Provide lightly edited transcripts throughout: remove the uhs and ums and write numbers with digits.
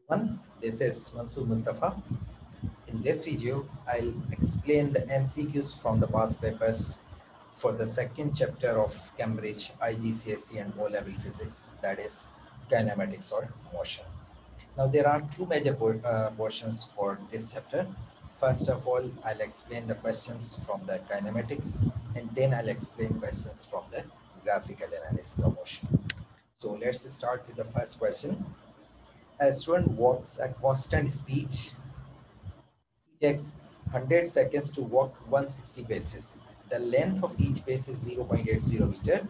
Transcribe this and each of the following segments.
One, this is Mansoor Mustafa. In this video, I'll explain the MCQs from the past papers for the second chapter of Cambridge IGCSE and O-level physics, that is kinematics or motion. Now, there are two major portions for this chapter. First of all, I'll explain the questions from the kinematics, and then I'll explain questions from the graphical analysis of motion. So let's start with the first question. A student walks at constant speed. He takes 100 seconds to walk 160 paces. The length of each pace is 0.80 meter.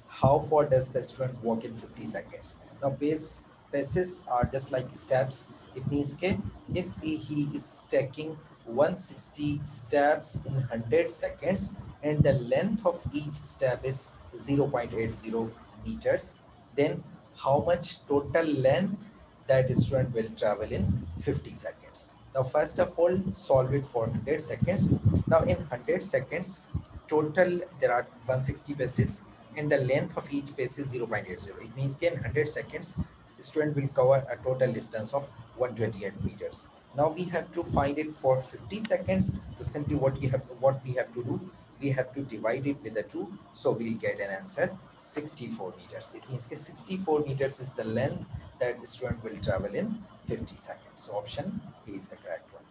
How far does the student walk in 50 seconds? Now, paces are just like steps. It means that if he is taking 160 steps in 100 seconds and the length of each step is 0.80 meters, then how much total length that student will travel in 50 seconds. Now, first of all, solve it for 100 seconds. Now, in 100 seconds, total there are 160 paces and the length of each pace is 0.80. It means that in 100 seconds, the student will cover a total distance of 128 meters. Now we have to find it for 50 seconds. So simply what we have to do, we have to divide it with the 2. So we'll get an answer 64 meters. It means that 64 meters is the length that the student will travel in 50 seconds. So option A is the correct one.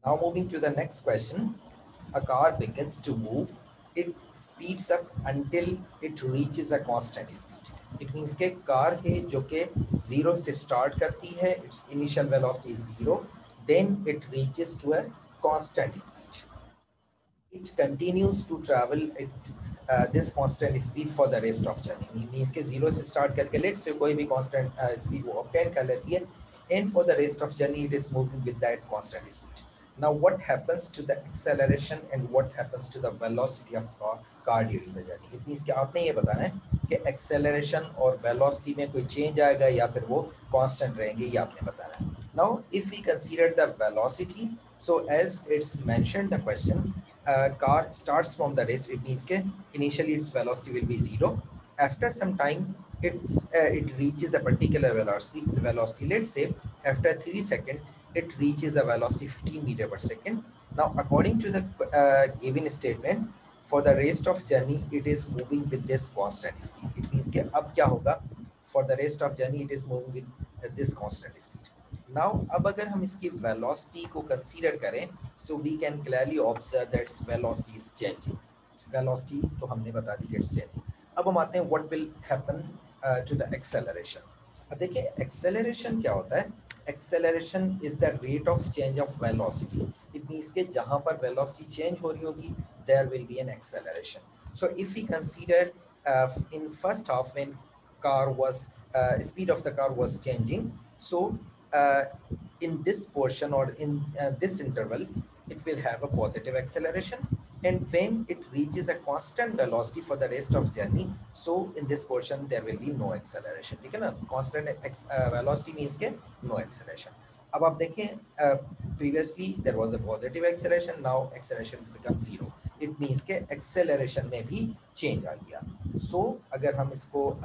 Now moving to the next question. A car begins to move, it speeds up until it reaches a constant speed. It means कि car है जो कि 0 से start करती है, its initial velocity is 0, then it reaches to a constant speed. It continues to travel at this constant speed for the rest of journey. It means कि 0 से start करके let's say कोई भी constant speed वो obtain कर लेती है, and for the rest of journey it is moving with that constant speed. Now what happens to the acceleration and what happens to the velocity of car during the journey? It means कि आपने ये बताना है कि acceleration और velocity में कोई change आएगा या फिर वो constant रहेंगे, ये आपने बताना है. Now if we consider the velocity, so as it's mentioned the question, car starts from the rest. It means that initially its velocity will be 0. After some time, it reaches a particular velocity. Let's say after 3 seconds, it reaches a velocity 15 meter per second. Now, according to the given statement, for the rest of journey, it is moving with this constant speed. It means that अब क्या होगा? For the rest of journey, it is moving with this constant speed. Now, अब अगर हम इसकी velocity को consider करें, so we can clearly observe that velocity is changing. Velocity तो हमने बता दी कि it's changing. अब हम आते हैं what will happen to the acceleration. अब देखिए acceleration क्या होता है? Acceleration is the rate of change of velocity. It means कि जहाँ पर velocity change हो रही होगी, there will be an acceleration. So if we consider in first half when car was speed of the car was changing, so uh, in this portion or in this interval, it will have a positive acceleration, and when it reaches a constant velocity for the rest of journey, so in this portion there will be no acceleration. ठीक है ना? Constant velocity means के no acceleration. अब आप देखें previously there was a positive acceleration, now acceleration has become 0. It means के acceleration में भी change आ गया. So अगर हम इसको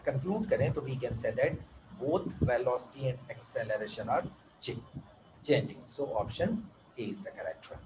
conclude करें तो we can say that both velocity and acceleration are changing. So option A is the correct one.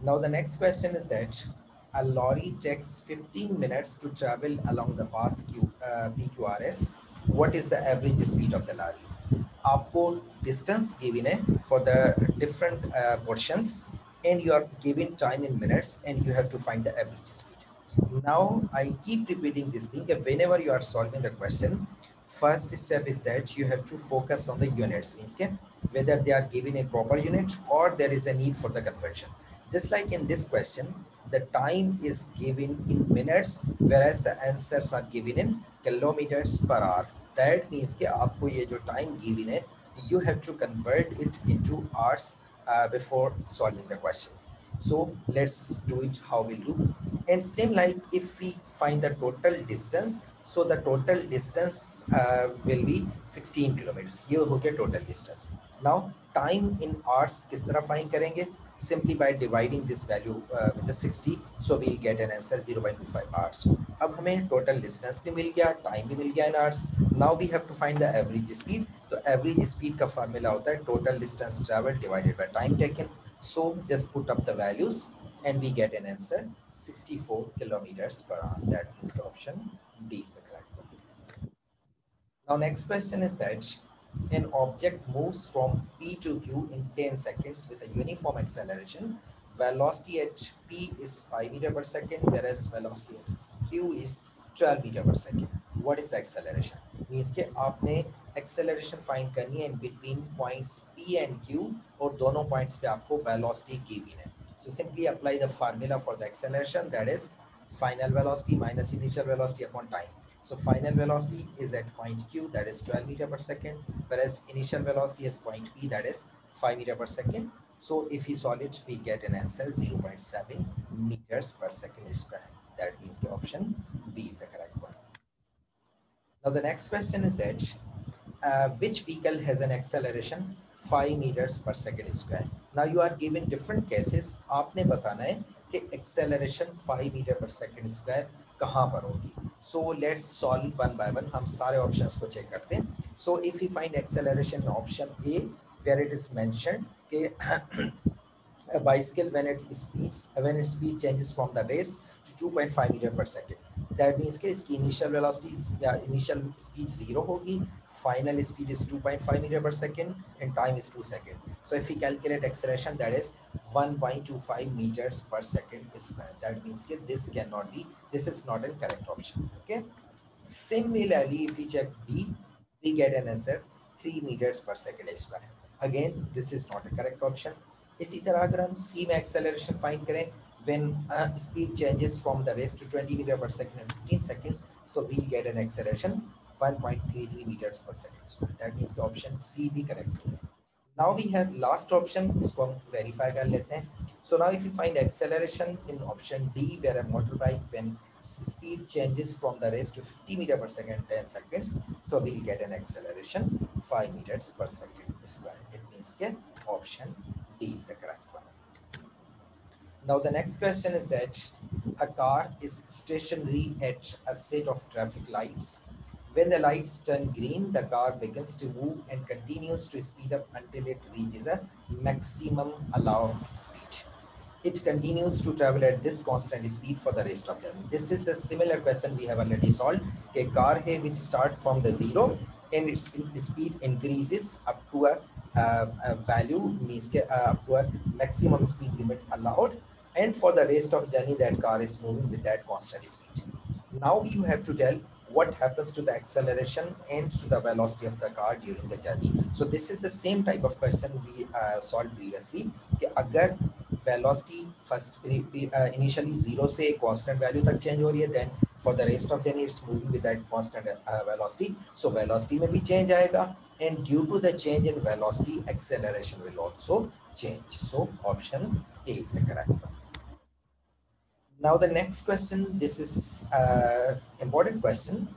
Now the next question is that a lorry takes 15 minutes to travel along the path PQRS. What is the average speed of the lorry? आपको distance given है for the different portions and you are given time in minutes and you have to find the average speed. Now I keep repeating this thing that whenever you are solving the question, first step is that you have to focus on the units, means whether they are given in proper unit or there is a need for the conversion. Just like in this question, the time is given in minutes, whereas the answers are given in kilometers per hour. That means कि आपको ये जो time given है, you have to convert it into hours before solving the question. So let's do it how we'll do. And same like if we find the total distance, so the total distance will be 16 kilometers. ये हो गया total distance. Now time in hours किस तरह find करेंगे? simply by dividing this value with the 60, so we'll get an answer 0.25 hours. अब हमें total distance भी मिल गया, time भी मिल गया in hours. Now we have to find the average speed. तो average speed का formula होता है total distance traveled divided by time taken. So just put up the values and we get an answer 64 kilometers per hour. That means the option D is the correct one. Now next question is that an object moves from P to Q in 10 seconds with a uniform acceleration. Velocity at P is 5 meter per second, whereas velocity at Q is 12 meter per second. What is the acceleration? Means के आपने acceleration find करनी है in between points P and Q और दोनों points पे आपको velocity given है. So simply apply the formula for the acceleration, that is final velocity minus initial velocity upon time. So final velocity is at point Q, that is 12 meter per second, whereas initial velocity is point P, that is 5 meter per second. So if we solve it, we get an answer 0.7 meters per second square. That means the option B is the correct one. Now the next question is that which vehicle has an acceleration 5 meters per second square? Now you are given different cases. आपने बताना है कि acceleration 5 meter per second square कहाँ पर होगी. So let's solve one by one. हम सारे options को check करते हैं. So if we find acceleration in option A, where it is mentioned कि a bicycle when its speed changes from the rest to 2.5 meter per second, that means कि इसकी initial velocity या initial speed 0 होगी, final speed is 2.5 meter per second and time is 2 seconds. So if we calculate acceleration, that is 1.25 meters per second square. That means कि this cannot be, this is not a correct option. Okay. Similarly, if we check B, we get an answer 3 meters per second square. Again, this is not a correct option. इसी तरह अगर हम C में acceleration find करें when speed changes from the rest to 20 meter per second in 15 seconds, so we'll get an acceleration 1.33 meters per second square. That means the option C भी correct होगा. Now we have last option, इसको हम verify कर लेते हैं. So now if you find acceleration in option D, where a motorbike when speed changes from the rest to 50 meter per second 10 seconds, so we'll get an acceleration 5 meters per second square. It means that option D is the correct one. Now the next question is that a car is stationary at a set of traffic lights. When the lights turn green, the car begins to move and continues to speed up until it reaches a maximum allowed speed. It continues to travel at this constant speed for the rest of the journey. This is the similar question we have already solved. A car hai which start from the zero and its speed increases up to a value, means up to a maximum speed limit allowed, and for the rest of journey that car is moving with that constant speed. Now you have to tell what happens to the acceleration and to the velocity of the car during the journey. So this is the same type of question we solved previously. कि अगर velocity first initially 0 से constant value तक change हो रही है, then for the rest of journey it's moving with that constant velocity. So velocity में भी change आएगा, and due to the change in velocity, acceleration will also change. So option A is the correct one. Now the next question, this is important question.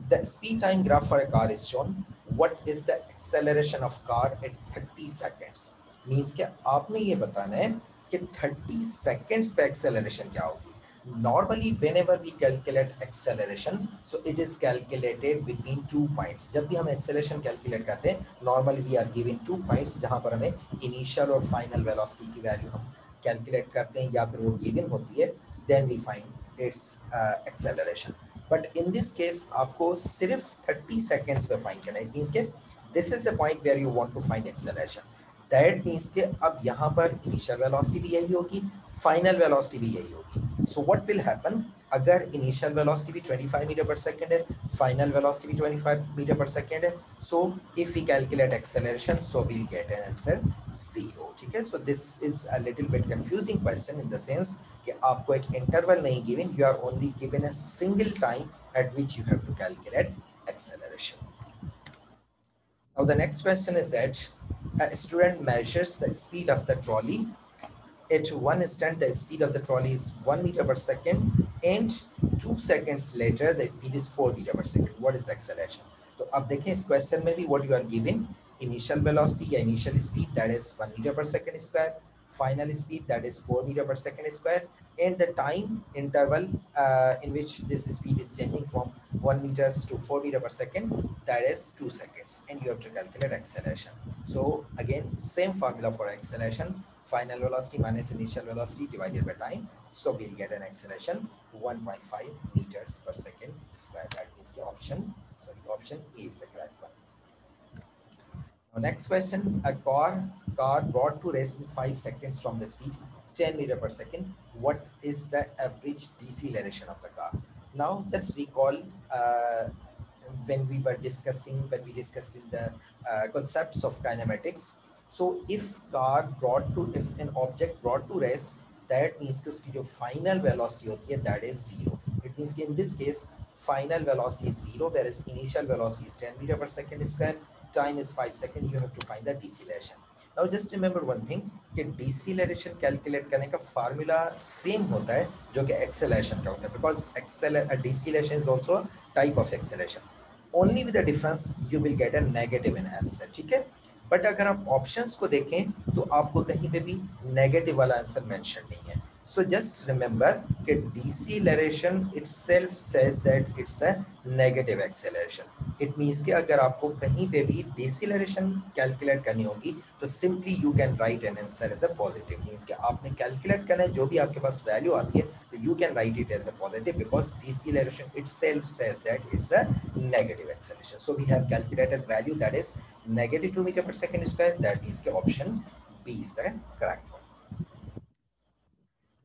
The speed time graph for a car is shown. What is the acceleration of car at 30 seconds? Means कि आपने ये बताना है कि 30 seconds पे acceleration क्या होगी. Normally whenever we calculate acceleration, so it is calculated between 2 points. जब भी हम acceleration calculate करते हैं, normally we are given 2 points जहाँ पर हमें initial और final velocity की value हम calculate करते हैं या फिर वो given होती है, then we find its acceleration. But in this case आपको सिर्फ 30 seconds पे find करना है. It means कि this is the point where you want to find acceleration. That means कि अब यहाँ पर initial velocity भी यही होगी, final velocity भी यही होगी. So what will happen? अगर initial velocity भी 25 meter per second है, final velocity भी 25 meter per second है, so if we calculate acceleration, so we'll get an answer 0. ठीक है? So this is a little bit confusing question in the sense कि आपको एक interval नहीं given, you are only given a single time at which you have to calculate acceleration. Now the next question is that a student measures the speed of the trolley. At one instant, the speed of the trolley is 1 meter per second, and 2 seconds later, the speed is 4 meter per second. What is the acceleration? तो अब देखें इस question में भी what you are given, initial velocity या initial speed, that is 1 meter per second square, final speed, that is 4 meter per second square, and the time interval in which this speed is changing from 1 meters to 4 meter per second, that is 2 seconds, and you have to calculate acceleration. So again, same formula for acceleration, final velocity minus initial velocity divided by time. So we'll get an acceleration 1.5 meters per second square. That means the option A is the correct one. Now next question, a car brought to rest in 5 seconds from the speed 10 meter per second. What is the average deceleration of the car? Now just recall when we discussed in the concepts of kinematics. So if an object brought to rest, that means कि उसकी जो final velocity होती है that is zero. It means कि in this case final velocity is zero, whereas initial velocity is 10 meter per second square. Time is 5 seconds. You have to find the deceleration. Now just remember one thing कि deceleration calculate करने का formula same होता है जो कि acceleration का होता है, because deceleration is also a type of acceleration. Only with the difference you will get a negative in answer. ठीक है, बट अगर आप ऑप्शंस को देखें तो आपको कहीं पे भी नेगेटिव वाला आंसर मेंशन नहीं है. So just remember कि deceleration itself says that it's a negative acceleration. It means कि अगर आपको कहीं पे भी deceleration calculate करनी होगी तो simply you can write an answer as a positive. Means कि आपने calculate करना है, जो भी आपके पास value आती है तो you can write it as a positive because deceleration itself says that it's a negative acceleration. So we have calculated value that is negative 2 meter per second square. That is the option B is the correct one.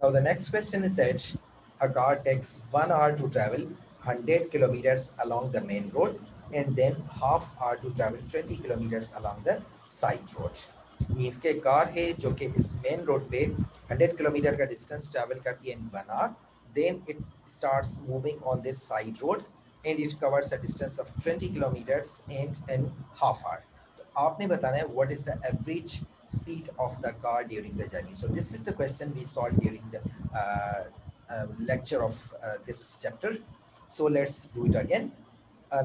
Now the next question is that a car takes 1 hour to travel 100 kilometers along the main road and then half hour to travel 20 kilometers along the side road. Means के car है जो कि इस main road पे 100 kilometre का distance travel करती है इन 1 hour, then it starts moving on this side road and it covers a distance of 20 kilometers in half hour. तो आपने बताना है what is the average speed of the car during the journey. So this is the question we solved during the lecture of this chapter. So let's do it again.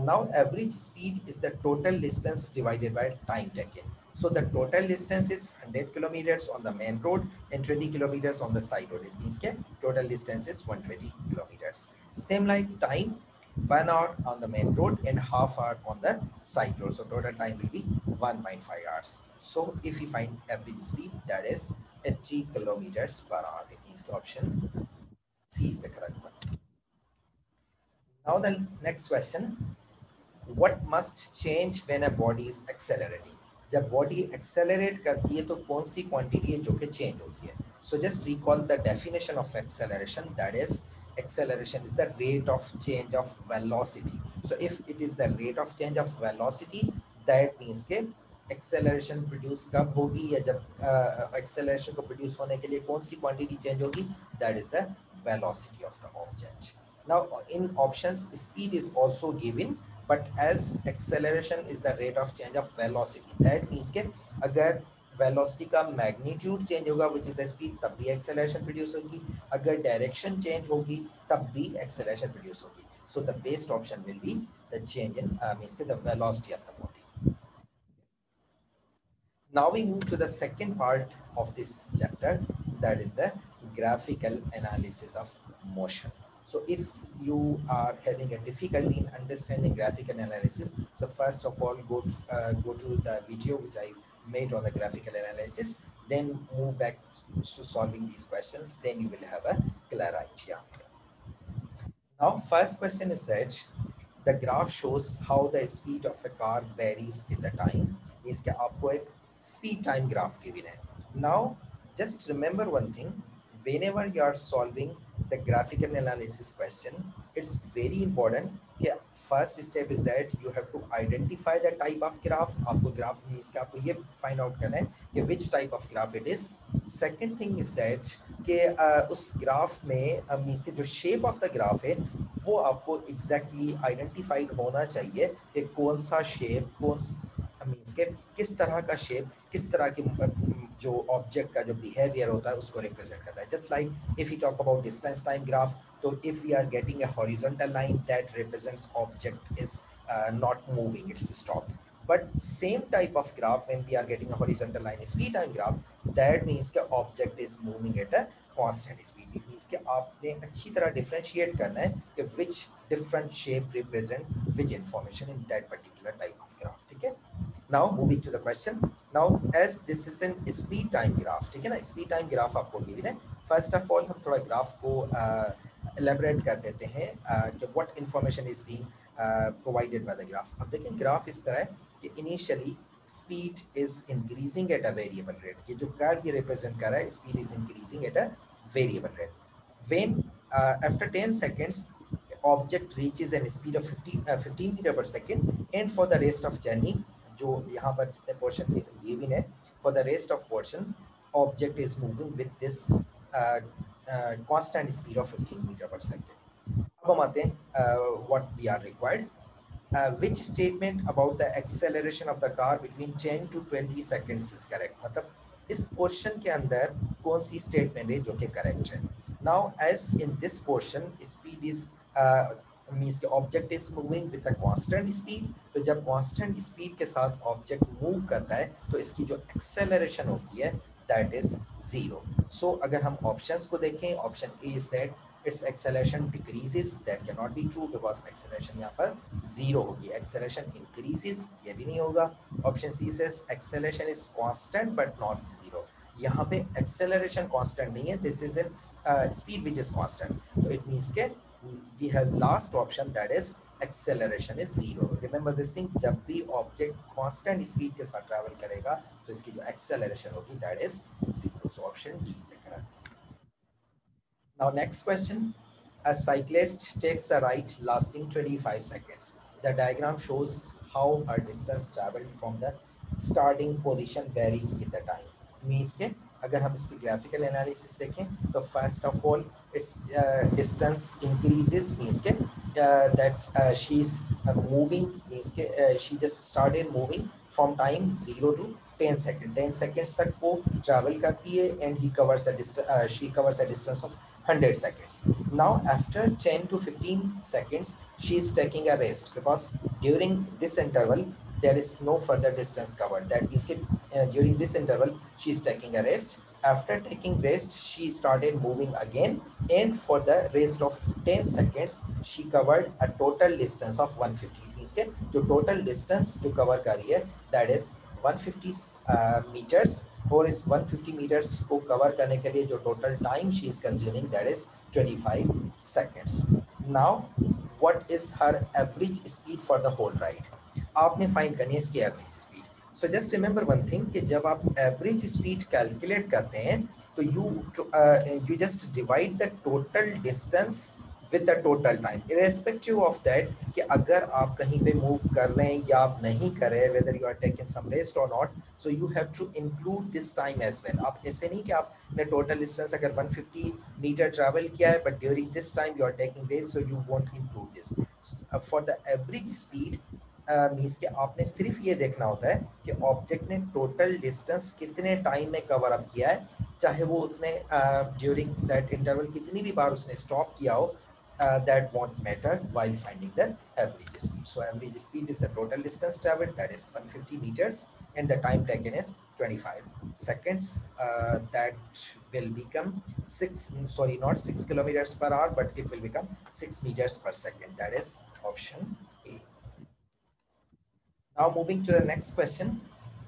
Now average speed is the total distance divided by time taken. So the total distance is 100 kilometers on the main road and 20 kilometers on the side road. It means that total distance is 120 kilometers. Same like time, 1 hour on the main road and half hour on the side road. So total time will be 1.5 hours. So if we find average speed, that is 80 kilometers per hour. It means the option C is the correct one. Now the next question, what must change when a body is accelerating? जब body accelerate करती है तो कौन सी quantity है जो कि change होती है? So just recall the definition of acceleration, that is acceleration is the rate of change of velocity. So if it is the rate of change of velocity, that means के acceleration produce कब होगी या जब acceleration को produce होने के लिए कौन सी quantity change होगी, that is the velocity of the object. Now in options speed is also given, but as acceleration is the rate of change of velocity, that means के अगर वेलोसिटी का magnitude change होगा which is the speed, तब भी acceleration produce होगी. अगर direction change होगी तब भी एक्सेलरेशन प्रोड्यूस होगी. So the best option will be the change in means the velocity of the body. Now we move to the second part of this chapter, that is the graphical analysis of motion. So if you are having a difficulty in understanding graphical analysis, so first of all go to the video which I made on the graphical analysis, then move back to solving these questions, then you will have a clear idea. Now first question is that the graph shows how the speed of a car varies with the time. means कि आपको एक speed time graph given है. Now just remember one thing, whenever you are solving the graphical analysis question, it's very important कि first step is that you have to identify the type of graph. आपको graph means कि आपको ये find out करना है कि which type of graph it is. Second thing is that कि उस graph में means कि जो shape of the graph है वो आपको exactly identified होना चाहिए कि कौन सा shape मीन्स के किस तरह का शेप, किस तरह की जो ऑब्जेक्ट का जो बिहेवियर होता है उसको रिप्रेजेंट करता है. Just like if you talk about distance time graph, तो if we are getting a horizontal line that represents object is not moving, it's stopped. but same type of graph when we are getting a horizontal line speed time graph, that means the object is moving at a constant speed. It means कि आपने अच्छी तरह differentiate करना है कि which different shape represent which information in that particular type of graph. ठीक है? Now moving to the question. Now as this is an speed time graph, ठीक है ना? Speed time graph आपको गिवन है. First of all हम थोड़ा graph को elaborate कर देते हैं कि what information is being provided by the graph. अब देखिए graph इस तरह है कि initially speed is increasing at a variable rate. ये जो curve ये represent कर रहा है, speed is increasing at a variable rate. When after 10 seconds object reaches a speed of 15 meter per second, and for the rest of journey, जो यहाँ पर जितने portion given है, for the rest of portion object is moving with this constant speed of 15 meter per second. अब हम आते हैं what we are required. Which statement about the acceleration of the car between 10 to 20 seconds is correct? मतलब इस portion के अंदर कौन सी statement है जो कि correct है? Now as in this portion speed is means the object is moving with a constant speed. तो जब constant speed के साथ object move करता है तो इसकी जो acceleration होती है that is 0. So अगर हम options को देखें, option A is that its acceleration decreases. That cannot be true because acceleration यहाँ पर 0 होगी. Acceleration increases, ये भी नहीं होगा. Option C says acceleration is constant but not 0. यहाँ पे acceleration constant नहीं है. This is a speed which is constant. So it means के we have last option, that is acceleration is 0. Remember this thing, जब भी object constant speed के साथ travel करेगा तो इसकी जो acceleration होगी that is 0. So option D is the correct. Now next question. A cyclist takes a ride lasting 25 seconds. The diagram shows how her distance traveled from the starting position varies with the time. Means के अगर हम इसकी graphical analysis देखें तो first of all its distance increases, means के that she is moving, means के she just started moving from time 0 to 10 seconds. 10 seconds तक वो travel करती है and he covers a distance. She covers a distance of 100 seconds. Now after 10 to 15 seconds, she is taking a rest because during this interval there is no further distance covered. That means during this interval she is taking a rest. After taking rest, she started moving again, and for the rest of 10 seconds, she covered a total distance of 150. Means के जो total distance जो cover कर रही है, that is 150 meters, और इस 150 meters को cover करने के लिए जो total time she is consuming, that is 25 seconds. Now, what is her average speed for the whole ride? आपने find करनी है इसकी average speed. So just remember one thing कि जब आप average speed calculate करते हैं तो you just divide the total distance with the total time, irrespective of that कि अगर आप कहीं पे move कर रहे हैं या आप नहीं कर रहे, whether you are taking some rest or not, so you have to include this time as well. आप ऐसे नहीं कि आपने total distance अगर 150 meter travel किया है but during this time you are taking rest, so you won't include this. For the average speed means कि आपने सिर्फ ये देखना होता है कि ऑब्जेक्ट ने टोटल डिस्टेंस कितने टाइम में कवर अप किया है, चाहे वो उतने ड्यूरिंग दैट इंटरवल कितनी भी बार उसने स्टॉप किया हो, that won't matter while finding the average speed. So average speed is the total distance traveled, that is 150 meters, and the time taken is 25 seconds. That will become not 6 kilometers per hour, but it will become 6 meters per second. That is option A. Now moving to the next question.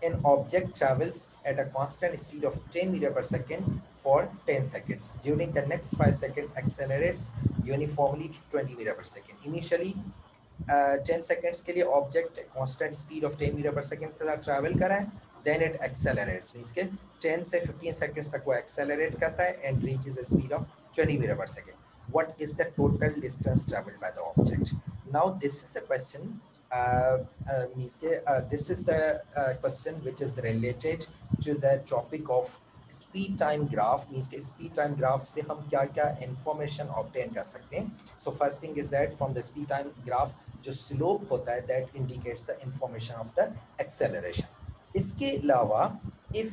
An object travels at a constant speed of 10 meter per second for 10 seconds. During the next 5 seconds, accelerates uniformly to 20 meter per second. Initially, 10 seconds के लिए object constant speed of 10 meter per second के साथ travel कर रहा है, then it accelerates. Means के 10 से 15 seconds तक वो accelerate करता है and reaches a speed of 20 meter per second. What is the total distance traveled by the object? Now this is the question. This is the question which is related to the topic of speed time graph. Means के speed time graph से हम क्या क्या information obtain कर सकते हैं. So first thing is that from the speed time graph जो slope होता है that indicates the information of the acceleration. इसके अलावा if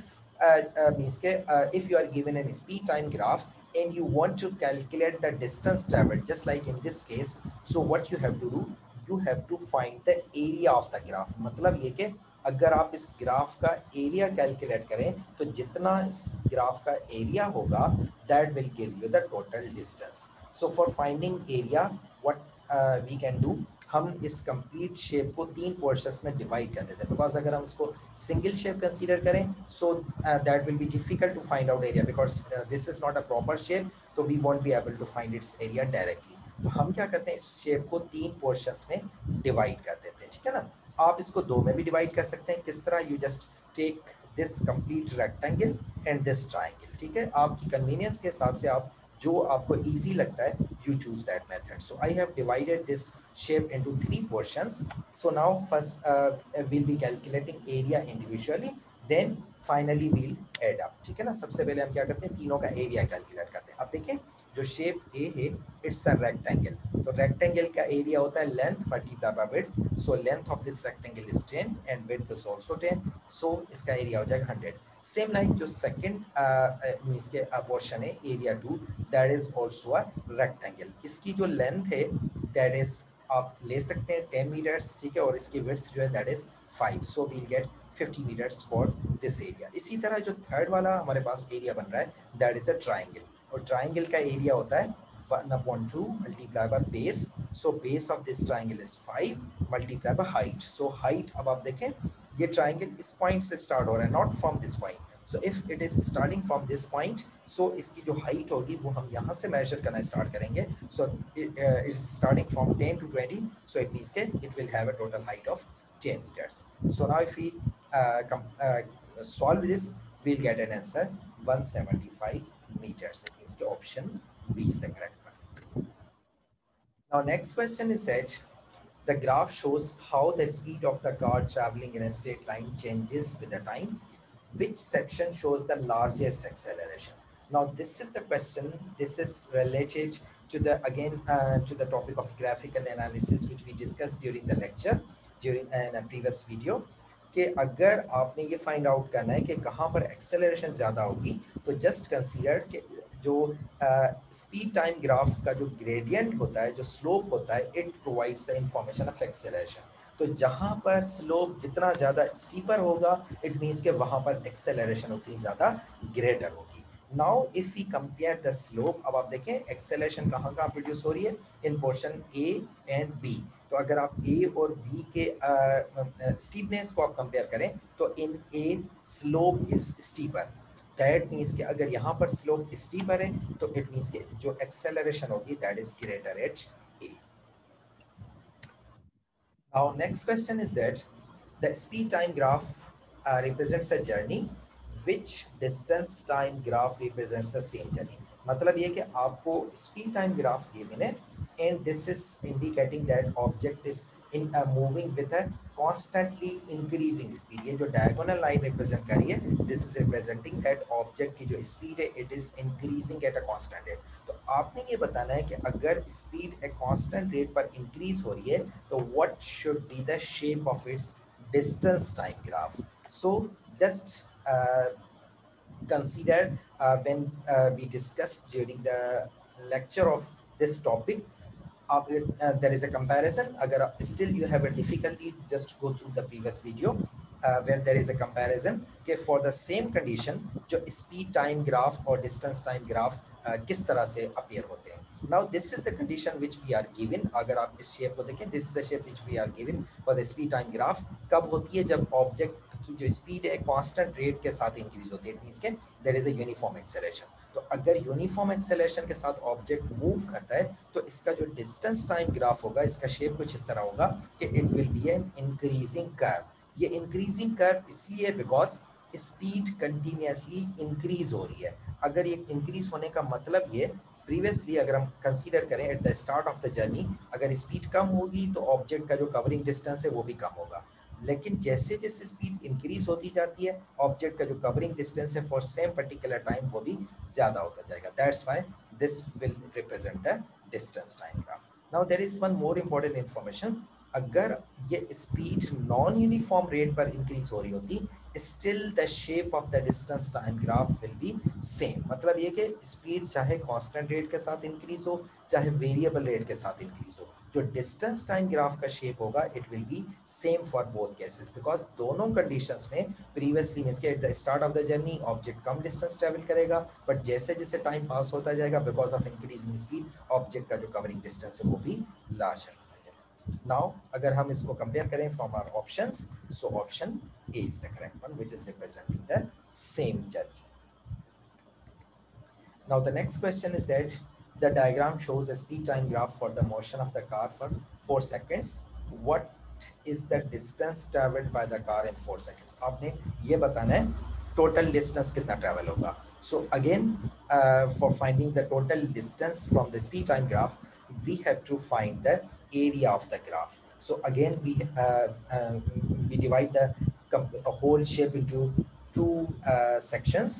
you are given a speed time graph and you want to calculate the distance traveled, just like in this case, so what you have to do, you have to find the area of the graph. मतलब ये कि अगर आप इस graph का area calculate करें तो जितना इस ग्राफ का एरिया होगा that will give you the total distance. So for finding area what we can do, हम इस कंप्लीट शेप को 3 पोर्शंस में डिवाइड कर देते हैं, बिकॉज अगर हम इसको सिंगल शेप कंसीडर करें so that will be difficult to find out area, because this is not a proper shape, तो we won't be able to find its area directly. तो हम क्या करते हैं, इस शेप को 3 पोर्शंस में डिवाइड कर देते हैं, ठीक है ना. आप इसको 2 में भी डिवाइड कर सकते हैं. किस तरह, you just take this complete rectangle and this triangle, ठीक है. आपकी कन्वीनियंस के हिसाब से आप जो आपको इजी लगता है, you choose that method. So I have divided this shape into 3 portions. So now first we'll be calculating area individually, then finally we'll add up, ठीक है ना. सबसे पहले हम क्या करते हैं, तीनों का एरिया कैलकुलेट करते हैं. अब देखिए जो शेप ए है इट्स अ रेक्टेंगल, तो रेक्टेंगल का एरिया होता है length multiply by width. So length of this rectangle is 10 and width is also 10, सो इसका एरिया हो जाएगा 100. सेम लाइक जो सेकंड मींस के पोर्शन है area 2, that is also a rectangle. इसकी जो लेंथ है दैट इज आप ले सकते हैं 10 मीटर्स, ठीक है, और इसकी विड्थ जो है that is 5, so we'll get 50 meters for this area. इसी तरह जो थर्ड वाला हमारे पास एरिया बन रहा है दैट इज अ ट्राइंगल, और ट्राइंगल का एरिया होता है 1/2 multiply by base. So base of this triangle is 5 multiply by height. So height, अब आप देखें ये ट्राइंगल इस पॉइंट से स्टार्ट हो रहा है, not from this point. So if it is starting from this point, so इसकी जो हाइट होगी वो हम यहाँ से मेजर करना स्टार्ट करेंगे. So it is starting from 10 to 20, so it means के it will have a total height of 10 meters. So now if we solve this, we'll get an answer 175 meters. It means the option B is the correct one. Now next question is that the graph shows how the speed of the car traveling in a straight line changes with the time. Which section shows the largest acceleration? Now this is the question. This is related to the again to the topic of graphical analysis which we discussed during the lecture, during a previous video. कि अगर आपने ये find out करना है कि कहाँ पर acceleration ज़्यादा होगी, तो जस्ट कंसीडर कि जो स्पीड टाइम ग्राफ का जो ग्रेडियंट होता है, जो स्लोप होता है, it provides the information of acceleration. तो जहाँ पर स्लोप जितना ज़्यादा स्टीपर होगा इट मीन्स के वहाँ पर एक्सेलरेशन उतनी ज़्यादा ग्रेटर होगी. Now if we compare the slope, अब आप देखें एक्सेलरेशन कहाँ कहाँ प्रोड्यूस हो रही है, इन पोर्शन ए एंड बी. तो अगर आप ए और बी के स्टीपनेस को आप कंपेयर करें तो in a slope is steeper. That means कि अगर यहाँ पर स्लोप स्टीपर है तो इट मीन्स कि जो एक्सेलरेशन होगी that is greater at A. Now next question is that the speed time graph represents a journey, which distance time graph represents the same journey. मतलब ये कि आपको स्पीड टाइम ग्राफ गिवन है and this is indicating that object is in a moving with a constantly increasing speed. ये जो diagonal line represent कर रही है, this is representing that object की जो speed है it is increasing at a constant rate. तो आपने ये बताना है कि अगर speed a constant rate पर increase हो रही है तो what should be the shape of its distance time graph. So just consider when we discussed during the lecture of this topic, there is a comparison. Agar still you have a difficulty, just go through the previous video where there is a comparison कि for the same condition जो speed time graph और distance time graph किस तरह से appear होते हैं. Now this is the condition which we are given. अगर आप इस shape को देखें, this is the shape which we are given for the speed time graph. कब होती है, जब object की जो स्पीड है कांस्टेंट रेट के साथ इंक्रीज होती है. इट मींस के there is a uniform acceleration. तो अगर यूनिफॉर्म एक्सेलरेशन के साथ ऑब्जेक्ट मूव करता है तो इसका जो डिस्टेंस टाइम ग्राफ होगा, इसका शेप कुछ इस तरह होगा कि it will B an increasing curve. ये इंक्रीजिंग कर्व इसलिए बिकॉज स्पीड कंटिन्यूसली इंक्रीज हो रही है. अगर ये इंक्रीज होने का मतलब ये प्रीवियसली अगर हम कंसीडर करें at the start of the journey, अगर स्पीड कम होगी तो ऑब्जेक्ट का जो कवरिंग डिस्टेंस है वो भी कम होगा. लेकिन जैसे जैसे स्पीड इंक्रीज होती जाती है ऑब्जेक्ट का जो कवरिंग डिस्टेंस है फॉर सेम पर्टिकुलर टाइम वो भी ज्यादा होता जाएगा. That's why this will represent the distance time graph. Now there is one more important information. अगर ये स्पीड नॉन यूनिफॉर्म रेट पर इंक्रीज हो रही होती, still the shape of the distance time graph will be same. मतलब ये कि speed चाहे कांस्टेंट रेट के साथ इंक्रीज हो चाहे वेरिएबल रेट के साथ इंक्रीज हो, जो डिस्टेंस टाइम ग्राफ का शेप होगा it will be same for both cases, because दोनों कंडीशंस में प्रीवियसली मींस के at the start of the journey object come distance travel करेगा, बट जैसे जैसे टाइम पास होता जाएगा because of increasing speed object का जो कवरिंग डिस्टेंस है वो भी लार्जर होता जाएगा। नाउ अगर हम इसको कंपेयर करें from our options, so option A is the correct one which is representing the same journey. Now the next question is that the diagram shows a speed time graph for the motion of the car for 4 seconds. What is the distance traveled by the car in 4 seconds? आपने ये बताना है total distance कितना travel होगा. So again for finding the total distance from the speed time graph, we have to find the area of the graph. So again we divide the whole shape into two sections.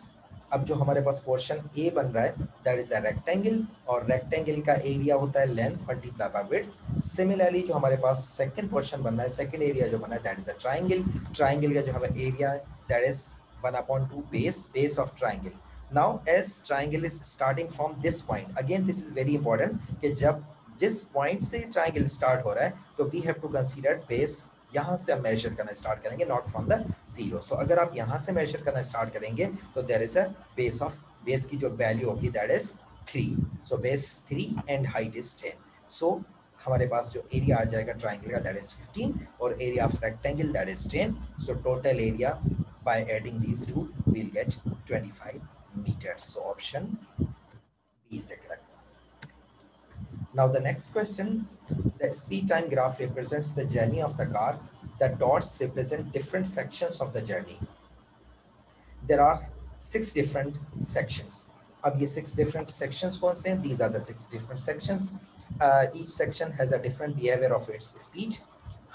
अब जो हमारे पास portion ए बन रहा है that is a rectangle, और rectangle का area होता है length multiply by width. Similarly जो हमारे पास सेकंड पोर्शन बन रहा है, सेकंड एरिया जो बना है that is a triangle. Triangle का जो हमें एरिया है that is 1/2 base of triangle. Now as triangle is starting from this point, again this is very important कि जब जिस पॉइंट से ट्रायंगल स्टार्ट हो रहा है तो we have to consider base, यहाँ से हम मेजर करना स्टार्ट करेंगे, not from the zero. So अगर आप यहाँ से मेजर करना स्टार्ट करेंगे तो देयर इज अ बेस की जो वैल्यू होगी that is 3। So base 3 and height is 10। सो हमारे पास जो एरिया आ जाएगा ट्राइंगल का दैट इज 15 और area of rectangle that is 10। So total area by adding these two we will get 25 meters. So option B is the correct one. Now the next question, the speed time graph represents the journey of the car. The dots represent different sections of the journey. There are 6 different sections. अब ये 6 different sections कौन से हैं? These are the 6 different sections. Each section has a different behavior of its speed.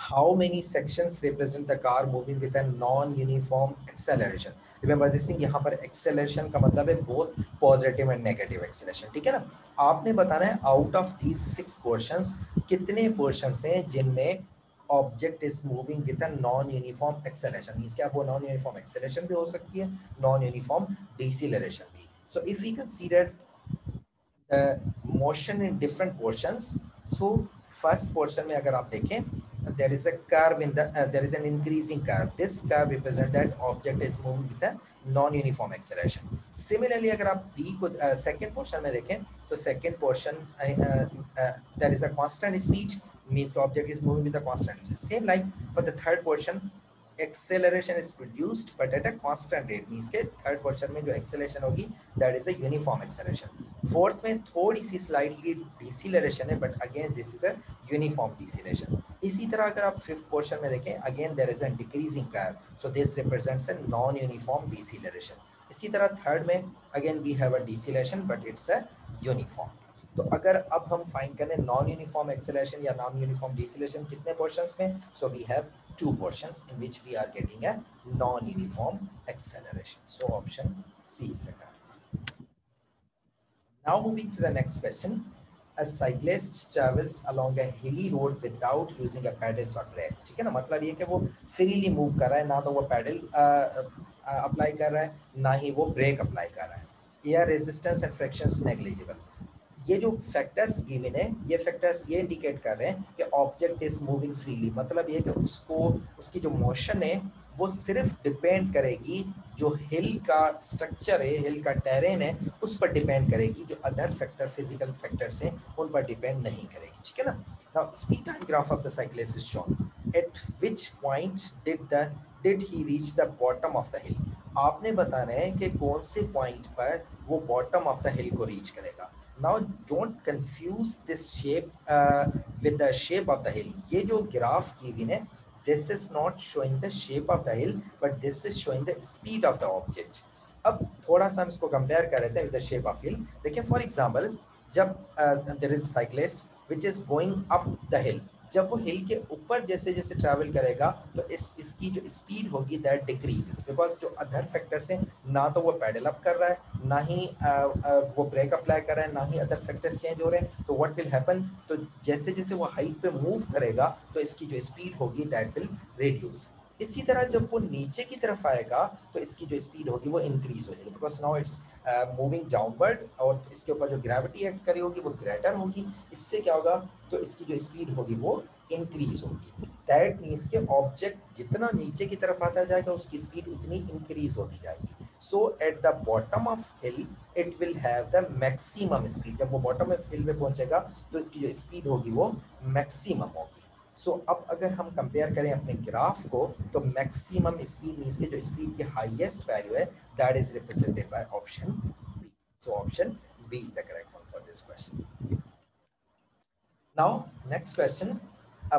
How many sections represent the car moving with a non-uniform acceleration? Remember this thing, यहाँ पर acceleration का मतलब है both positive and negative acceleration, ठीक है ना? आपने बताना है out of these 6 portions कितने portions हैं जिनमें object is moving with a non uniform acceleration. Means क्या, वो नॉन यूनिफॉर्म एक्सेलरेशन भी हो सकती है, नॉन यूनिफॉर्म डिसेलरेशन भी। So if we consider the motion in different portions, so first portion में अगर आप देखें there is a curve in the there is an increasing curve. This curve represents that object is moving with a non-uniform acceleration. Similarly अगर आप B को second portion में देखें तो second portion there is a constant speed, means the object is moving with a constant speed. Same like for the third portion, acceleration is produced but at a constant rate, means के third portion में जो acceleration होगी that is a uniform acceleration. Fourth में थोड़ी सी slightly deceleration है but again this is a uniform deceleration. इसी तरह अगर आप fifth portion में देखें again there is a decreasing curve, so this represents a non-uniform deceleration. इसी तरह third में again we have a deceleration but it's a uniform. तो अगर अब हम फाइंड करें नॉन यूनिफॉर्म एक्सेलरेशन या नॉन यूनिफॉर्म डिसेलरेशन कितने पोर्शंस में, so we have 2 portions in which we are getting a non-uniform acceleration. So option C is the correct one. Now moving to the next question. A cyclist travels along a hilly road without using a pedals or brake. ठीक है ना, मतलब ये कि वो freely move कर रहा है, ना तो वो पैडल अप्लाई कर रहा है ना ही वो ब्रेक अप्लाई कर रहा है। Air resistance and frictions negligible. ये जो फैक्टर्स गिवन है, ये फैक्टर्स ये इंडिकेट कर रहे हैं कि ऑब्जेक्ट इज मूविंग फ्रीली, मतलब ये कि उसको उसकी जो मोशन है वो सिर्फ डिपेंड करेगी जो हिल का स्ट्रक्चर है, हिल का टेरेन है उस पर डिपेंड करेगी, जो अदर फैक्टर फिजिकल फैक्टर्स हैं उन पर डिपेंड नहीं करेगी, ठीक है ना। Now speed time graph of the cyclist is shown. Eight which point did he reach the bottom of the हिल। आपने बताना है कि कौन से पॉइंट पर वो बॉटम ऑफ द हिल को रीच करेगा। Now don't confuse this shape with the shape of the hill. ये जो ग्राफ की हुई है, this is not showing the shape of the hill, but this is showing the speed of the object. अब थोड़ा सा हम इसको कंपेयर कर रहे थे with the shape of hill. देखिए फॉर एग्जाम्पल जब there is a cyclist which is going up the hill, जब वो हिल के ऊपर जैसे जैसे ट्रैवल करेगा तो इसकी जो स्पीड होगी दैट डिक्रीजेस, बिकॉज जो अदर फैक्टर्स हैं, ना तो वो पैडल अप कर रहा है, ना ही वो ब्रेक अप्लाई कर रहा है, ना ही अदर फैक्टर्स चेंज हो रहे हैं, तो व्हाट विल हैपन, तो जैसे जैसे वो हाइट पे मूव करेगा तो इसकी जो स्पीड होगी दैट विल रिड्यूस। इसी तरह जब वो नीचे की तरफ आएगा तो इसकी जो स्पीड होगी वो इंक्रीज हो जाएगी, because now it's moving downward, और इसके ऊपर जो ग्रेविटी एक्ट करी होगी वो ग्रेटर होगी। इससे क्या होगा, तो इसकी जो स्पीड होगी वो इंक्रीज होगी। दैट मीन्स के ऑब्जेक्ट जितना नीचे की तरफ आता जाएगा उसकी स्पीड उतनी इंक्रीज होती जाएगी। So at the bottom of hill it will have the maximum speed. जब वो बॉटम ऑफ हिल में पहुंचेगा तो इसकी जो स्पीड होगी वो मैक्सिमम होगी। सो अब अगर हम कंपेयर करें अपने ग्राफ को, तो मैक्सिमम स्पीड मीन्स के जो स्पीड की हाईएस्ट वैल्यू है that is represented by option B. So option B is the correct one for this question. Now, next question. A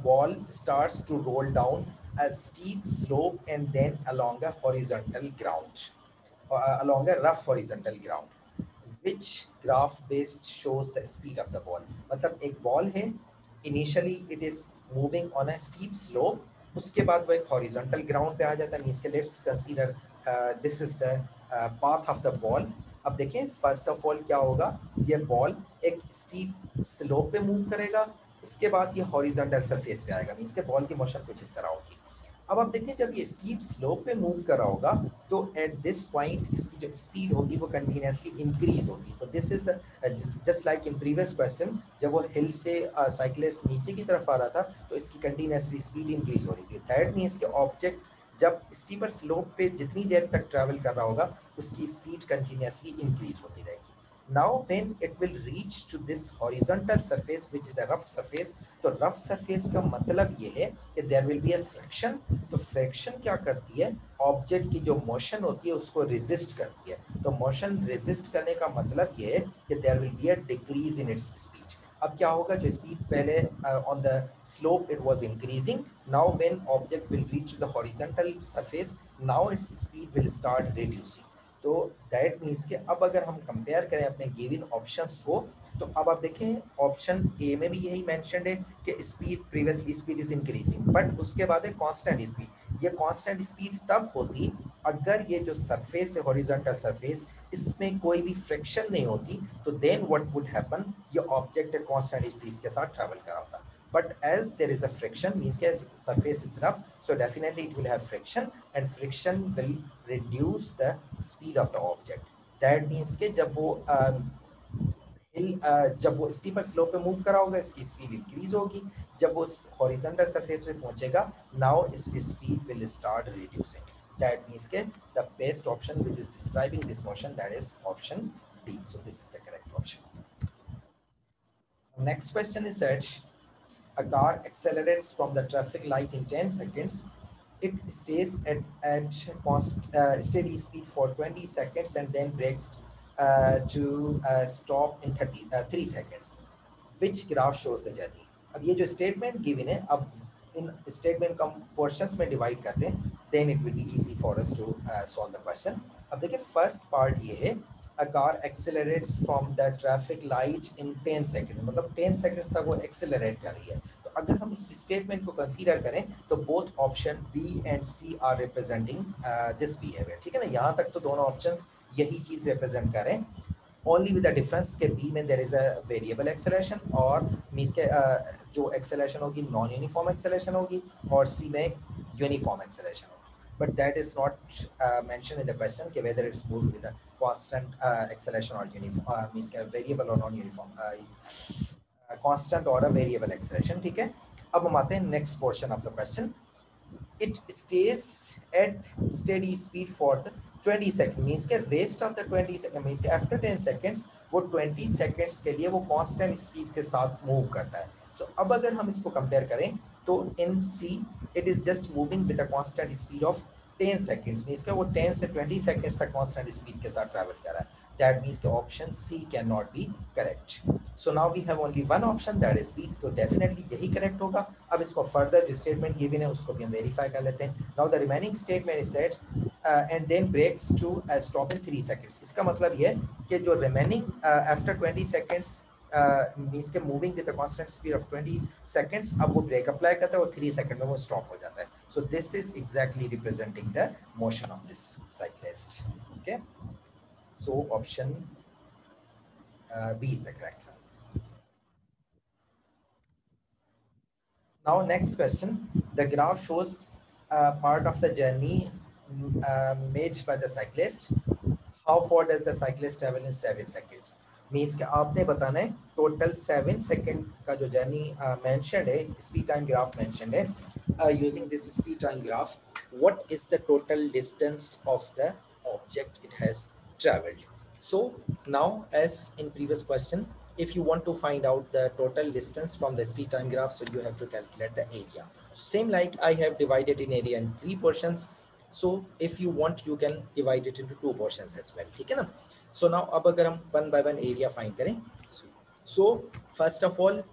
ball starts to roll down a steep slope and then along a horizontal ground, along a rough horizontal ground. Which graph based shows the speed of the ball? मतलब एक ball है, initially it is moving on a steep slope, उसके बाद वो एक horizontal ground पे आ जाता है। मींस के let's consider this is the path of the ball. अब देखें फर्स्ट ऑफ ऑल क्या होगा, ये बॉल एक स्टीप स्लोप पे मूव करेगा, इसके बाद ये हॉरिजॉन्टल सरफेस पे आएगा। मींस के बॉल की मोशन कुछ इस तरह होगी। अब आप देखिए जब ये स्टीप स्लोप पे मूव कर रहा होगा तो एट दिस पॉइंट इसकी जो स्पीड होगी वो कंटिन्यूसली इंक्रीज होगी। सो this is the just like in previous question, जब वो हिल से साइक्लिस्ट नीचे की तरफ आ रहा था तो इसकी कंटिन्यूसली स्पीड इंक्रीज हो रही थी। दैट मीन्स के ऑब्जेक्ट जब स्टीपर स्लोप पे जितनी देर तक ट्रैवल कर रहा होगा उसकी स्पीड कंटिन्यूसली इंक्रीज होती रहेगी। Now when it will reach to this horizontal surface which is a rough surface, तो rough surface का मतलब ये है कि there will be a friction। तो friction क्या करती है, ऑब्जेक्ट की जो मोशन होती है उसको resist करती है। तो मोशन resist करने का मतलब ये है कि there will be a decrease in its speed। अब क्या होगा, जो स्पीड पहले on the slope it was increasing, now when object will reach to the horizontal surface, now its speed will start reducing। तो दैट मीन्स के अब अगर हम कंपेयर करें अपने गिवन ऑप्शंस को, तो अब आप देखें ऑप्शन ए में भी यही मेंशन्ड है कि speed previously speed is increasing, but उसके बाद है कांस्टेंट स्पीड। ये कांस्टेंट स्पीड तब होती अगर ये जो सरफेस है हॉरिजॉन्टल सरफेस, इसमें कोई भी फ्रिक्शन नहीं होती, तो देन व्हाट वुड हैपन, ये ऑब्जेक्ट कांस्टेंट स्पीड के साथ ट्रैवल कर रहा होता। but as there is a friction means as surface is rough, so definitely it will have friction and friction will reduce the speed of the object। that means के जब वो जब वो स्टीपर स्लोप पे move करा होगा इसकी speed increase होगी, जब वो हॉरिजॉन्टल सरफेस पे पहुंचेगा नाउ इसकी speed will start reducing. That means के the best option which is describing this motion that is option D. So this is the correct option. Next question is that a car accelerates from the traffic light in 10 seconds. It stays at steady speed for 20 seconds and then brakes to stop in 3 seconds. Which graph shows the journey? अब ये जो statement given है, अब इन statement को हम portions में divide करते हैं, then it will be easy for us to solve the question। अब देखिए first part ये है a car accelerates from the traffic light in 10 seconds, मतलब 10 seconds तक वो accelerate कर रही है। तो अगर हम इस statement को consider करें तो both option B and C are representing this behavior। ठीक है ना, यहाँ तक तो दोनों options यही चीज represent करें, ओनली विद द डिफरेंस के बी में there is a variable acceleration, और मींस के जो एक्सेलरेशन होगी नॉन यूनिफॉर्म एक्सेलरेशन होगी, और सी में यूनिफॉर्म एक्सेलरेशन होगी। but that is not mentioned in the question कि whether it's moving with a constant acceleration or uniform means variable or non uniform constant or a variable acceleration। ठीक है, अब हम आते हैं next portion of the question. it stays at steady speed for the 20 seconds means के rest of the 20 seconds means के after 10 seconds वो 20 seconds के लिए वो constant speed के साथ move करता है। so अब अगर हम इसको compare करें तो in C it is just moving with a constant speed of 10 seconds means के वो 10 से 20 seconds तक constant speed के साथ travel कर रहा है। that means के option C cannot be correct। so now we have only one option that is B, तो definitely यही correct होगा। अब इसको further जो statement given है उसको भी हम verify कर लेते हैं। now the remaining statement is that and then breaks to stop in 3 seconds। इसका मतलब ये कि जो remaining after 20 seconds मीन्स के moving with a constant speed of 20 seconds, अब वो ब्रेक अप्लाई करता है और 3 सेकंड में वो स्टॉप हो जाता है। So this is exactly representing the motion of this cyclist. Okay, so option B is the correct one. Now next question, the graph shows part of the journey made by the cyclist. How far does the cyclist travel in 7 seconds? Means कि आपने बताना है total 7 second का जो journey mentioned है, speed time graph mentioned है. Using this speed time graph, what is the total distance of the object it has traveled? So now, as in previous question, if you want to find out the total distance from the speed time graph, so you have to calculate the area. Same like I have divided in area in 3 portions. So if you want, you can divide it into 2 portions as well. ठीक है ना? So now अब अगर हम one by one area find करें, so first of all,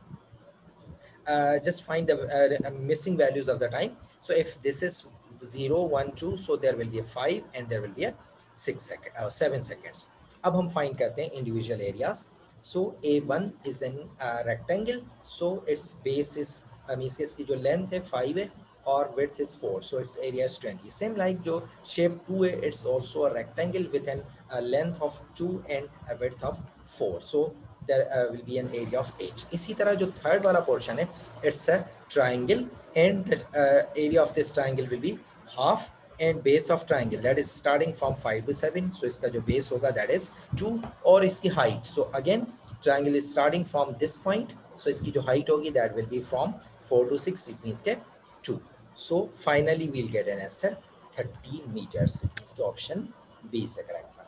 just find the missing values of the time. So if this is 0, 1, 2, so there will be a 5 and there will be a 7 seconds. अब हम find करते हैं individual areas. So A1 is an rectangle. So its base is means कि इसकी जो length है 5 है और width is 4, so its area is 20. Same like जो shape 2 है, it's also a rectangle with an length of 2 and a width of 4. So there will be an area of 8. इसी तरह जो third वाला portion है, it's a triangle and the area of this triangle will be half and base of triangle, that is starting from 5 to 7. So इसका जो base होगा that is 2 और इसकी height. So again triangle is starting from this point. So इसकी जो height होगी that will be from 4 to 6. It means के 2. So finally we'll get an answer 30 meters. It means the option B is the correct one.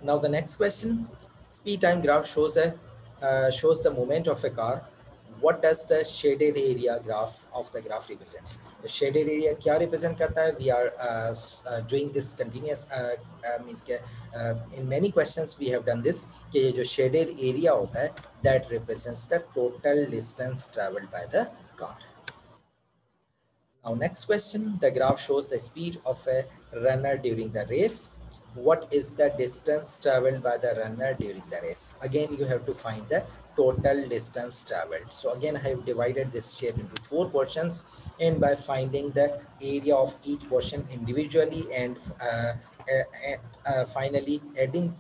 Now the next question, speed time graph shows the movement of a car. What does the shaded area graph of the graph represents? The shaded area क्या represent करता है? We are doing this continuous means के in many questions we have done this कि ये जो shaded area होता है that represents the total distance traveled by the car. Now next question, the graph shows the speed of a runner during the race. What is the distance traveled by the runner during the race? Again, you have to find the total distance traveled. So again, I have divided this shape into 4 portions, and by finding the area of each portion individually and finally adding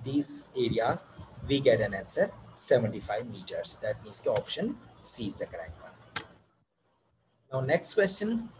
these areas, we get an answer 75 meters. That means the option C is the correct one. Now next question,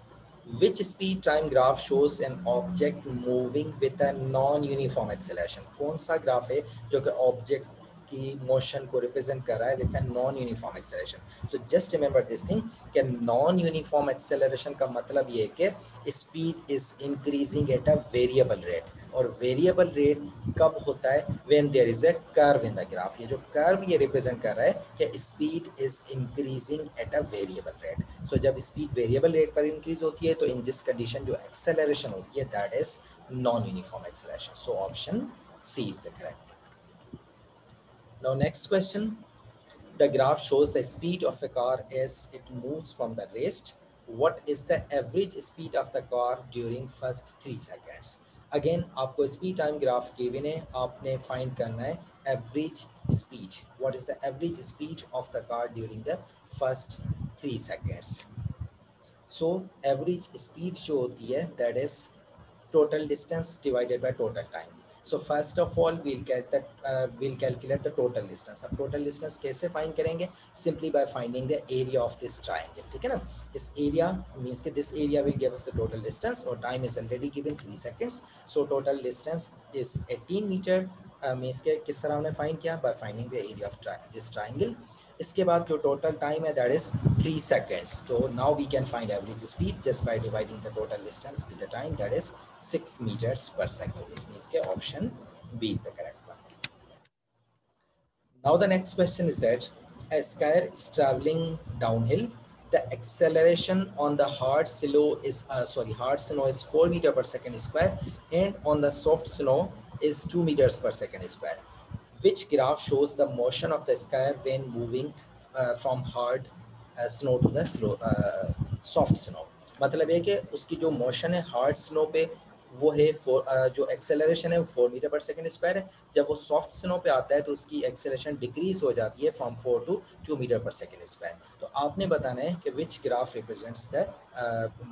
which speed time graph shows an object moving with a non-uniform acceleration? कौन सा graph है जो कि object की motion को represent कर रहा है with a non uniform acceleration? So just remember this thing कि नॉन यूनिफॉर्म एक्सेलरेशन का मतलब ये है कि speed is increasing at a variable rate, और वेरिएबल रेट कब होता है? When there is a curve in the graph. ये जो कर्व ये रिप्रेजेंट कर रहा है कि speed is increasing at a variable rate. So जब स्पीड वेरिएबल रेट पर इंक्रीज होती है तो इन दिस कंडीशन जो एक्सेलरेशन होती है that is non uniform acceleration. So option C is the correct. Now next question, the graph shows the speed of a car as it moves from the rest. What is the average speed of the car during first 3 seconds? Again आपको speed time graph given है, आपने find करना है average speed. What is the average speed of the car during the first 3 seconds? So average speed जो होती है that is total distance divided by total time. So first of all we'll calculate the total distance. अब total distance कैसे find करेंगे? Simply by finding the area of this triangle. ठीक है ना? इस area means कि this area will give us the total distance, और time is already given 3 seconds. So total distance is 18 meter. Means के किस तरह हमने find किया? By finding the area of this triangle. इसके बाद जो टोटल टाइम है दैट इज 3 seconds. तो now we can find average speed just by dividing the total distance with the time that is 6 meters per second. It means के option B is the correct one. Now the next question is that a skier is traveling downhill. The acceleration on the hard snow is 4 meter per second square, and on the soft snow is 2 meters per second square. Which graph shows the motion of the skier when moving from hard snow to the soft snow? मतलब है कि उसकी जो motion है hard snow पे वो है जो एक्सेलरेशन है वो 4 मीटर पर सेकंड स्क्वायर है. जब वो सॉफ्ट स्नो पे आता है तो उसकी एक्सेलरेशन डिक्रीज हो जाती है फ्रॉम 4 to 2 मीटर पर सेकंड स्क्वायर. तो आपने बताना है कि which graph represents the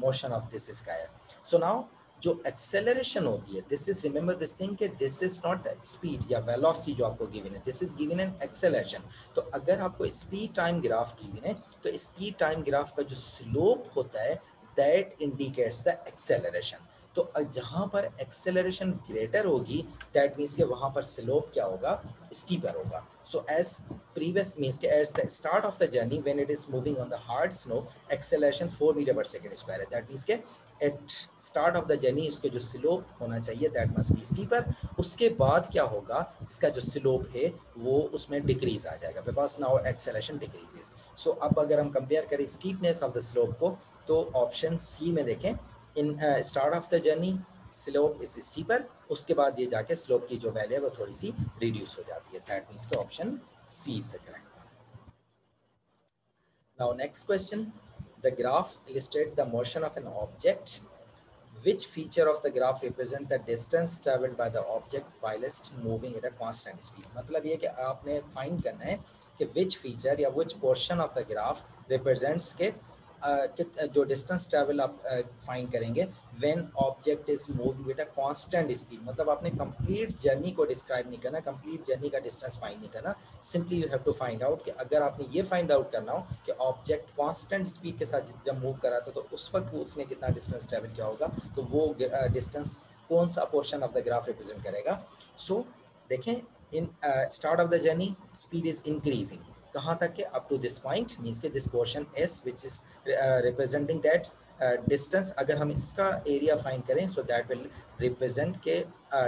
motion of this square. So now जो एक्सेलरेशन होती है, this is remember this thing कि दिस इज नॉट स्पीड या वेलोसिटी जो आपको गिवन है, this is given an acceleration. तो अगर आपको स्पीड टाइम ग्राफ गिवन है तो स्पीड टाइम ग्राफ का जो स्लोप होता है that indicates the acceleration. तो जहाँ पर एक्सेलरेशन ग्रेटर होगी दैट मीन्स के वहाँ पर स्लोप क्या होगा, स्टीपर होगा. सो एज previous means के as the start of the journey when it is moving on the hard snow acceleration 4 meter per second square है. That means के at start of the journey इसके जो slope होना चाहिए that must be steeper. उसके बाद क्या होगा, इसका जो स्लोप है वो उसमें डिक्रीज आ जाएगा because now acceleration decreases. So अब अगर हम कंपेयर करें steepness of the slope को तो ऑप्शन सी में देखें, in start of the journey slope is steeper, उसके बाद ये जाके स्लोप की जो वैल्यू है वो थोड़ी सी रिड्यूस हो जाती है. दैट मींस के option C is the correct one. Now next question, the graph illustrate the motion of an object. Which feature of the graph represent the distance traveled by the object whilst moving at a constant speed? मतलब ये कि आपने find करना है कि which feature या which portion of the graph represents के जो डिस्टेंस ट्रैवल आप फाइंड करेंगे when object is moving with a constant speed. मतलब आपने कंप्लीट जर्नी को डिस्क्राइब नहीं करना, कंप्लीट जर्नी का डिस्टेंस फाइंड नहीं करना. Simply you have to find out कि अगर आपने ये फाइंड आउट करना हो कि ऑब्जेक्ट कांस्टेंट स्पीड के साथ जब मूव कर रहा था तो उस वक्त उसने कितना डिस्टेंस ट्रैवल किया होगा, तो वो डिस्टेंस कौन सा portion of the graph represent करेगा. सो देखें, in start of the journey speed is increasing. कहाँ तक के, up to this point means के this portion is which is representing that distance. अगर हम इसका एरिया फाइंड करें सो दैट विल रिप्रेजेंट के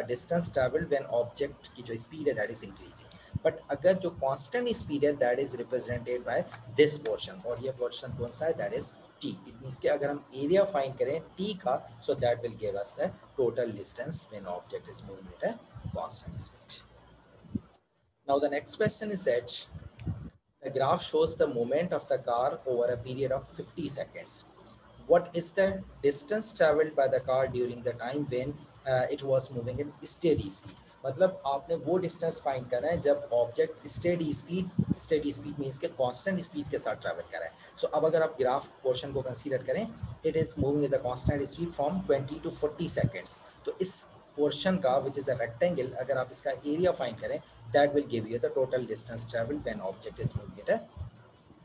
डिस्टेंस ट्रैवल्ड व्हेन ऑब्जेक्ट की जो स्पीड है दैट इज इंक्रीजिंग. बट अगर जो कांस्टेंट स्पीड है that is represented by this portion, और ये पोर्शन कौन सा है, that is T. It means के अगर हम एरिया फाइंड करें टी का सो that will give us the total distance when object is moving at a constant speed. Now the next question is that the graph shows the movement of the car over a period of 50 seconds. What is the distance traveled by the car during the time when it was moving in steady speed? मतलब आपने वो distance find करना है जब object steady speed means के constant speed के साथ travel कर रहा है. सो अब अगर आप ग्राफ पोर्शन को कंसीडर करें, it is moving with the constant speed from 20 to 40 seconds. तो इस पोर्शन का विच इज अ रेक्टेंगल, अगर आप इसका एरिया फाइंड करें that will give you the total distance travelled when object is moving at a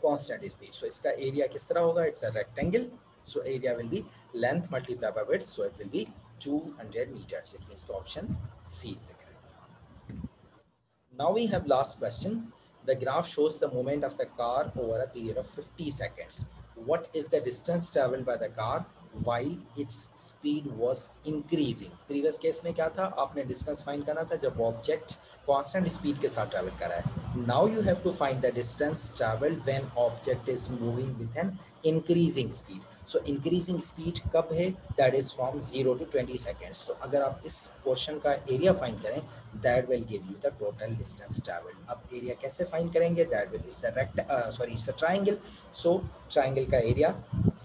constant speed. So इसका area किस तरह होगा, it's a rectangle. So area will be length multiply by width, so it will be 200 meters. It means the option C is the correct one. Now we have last question. The graph shows the movement of the car over a period of 50 seconds. What is the distance traveled by the car while its speed was increasing? Previous case में क्या था, आपने distance find करना था जब object constant speed के साथ travel कर रहा है. Now you have to find the distance traveled when object is moving with an increasing speed. So increasing speed कब है, that is from 0 to 20 seconds. तो अगर आप इस portion का area find करें that will give you the total distance traveled. अब area कैसे find करेंगे, that will it's a triangle. So triangle का area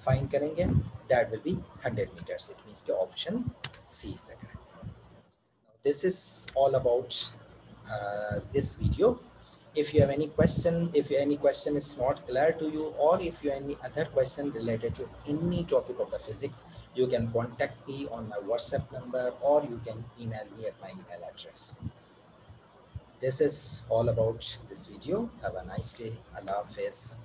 find करेंगे, that will be 100 meters. It means the option C is the correct one. This is all about this video. If you have any question, if any question is not clear to you, or if you have any other question related to any topic of the physics, you can contact me on my WhatsApp number or you can email me at my email address. This is all about this video. Have a nice day. Allah Hafiz.